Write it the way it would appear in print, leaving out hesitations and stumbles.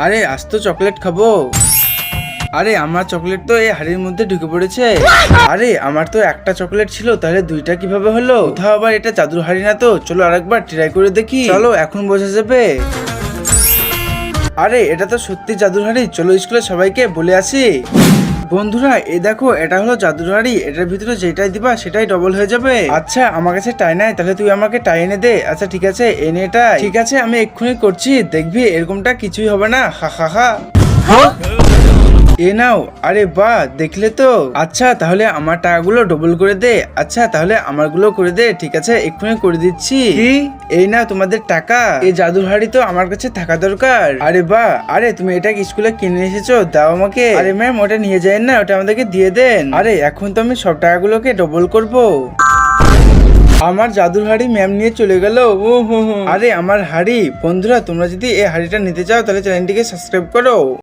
আরে আজ তো চকলেট খাবো। আরে আমার চকলেট তো এই হাড়ির মধ্যে ঢুকে পড়েছে। আরে আমার তো একটা চকলেট ছিল, তাহলে দুইটা কিভাবে হলো? কোথাও আবার এটা জাদুর হাড়ি না তো? চলো আরেকবার ট্রাই করে দেখি। চলো এখন বোঝা যাবে। আরে এটা তো সত্যি জাদুর হাড়ি, চলো স্কুলে সবাইকে বলে আসি। বন্ধুরা এই দেখো, এটা হলো জাদুর হাড়ি, এটার ভিতরে যেটাই দিবা সেটাই ডবল হয়ে যাবে। আচ্ছা আমার কাছে টাই নাই, তাহলে তুই আমাকে টাই এনে দে। আচ্ছা ঠিক আছে, এনে টাই। ঠিক আছে আমি এক্ষুনি করছি, দেখবি এরকমটা কিছুই হবে না। হা হা হা। এ নাও। আরে বাহ, দেখলে তো। আচ্ছা তাহলে আমার টাকাগুলো ডবল করে দে। আচ্ছা তাহলে আমারগুলো করে দে। ঠিক আছে এক্ষুনি করে দিচ্ছি। কি? এই নাও তোমাদের টাকা। এই জাদুর হাড়ি তো আমার কাছে থাকা দরকার। আরে বাহ। আরে তুমি এটা স্কুলে কিনে এসেছো, দাও আমাকে। আরে ম্যাম ওটা নিয়ে যাবেন না, ওটা আমাদেরকে দিয়ে দেন। আরে এখন তো আমি সব টাকাগুলোকে ডবল করব। আমার জাদুর হাড়ি ম্যাম নিয়ে চলে গেল। আরে আমার হাড়ি। বন্ধুরা তোমরা যদি এই হাড়িটা নিতে চাও তাহলে চ্যানেলটিকে সাবস্ক্রাইব করো।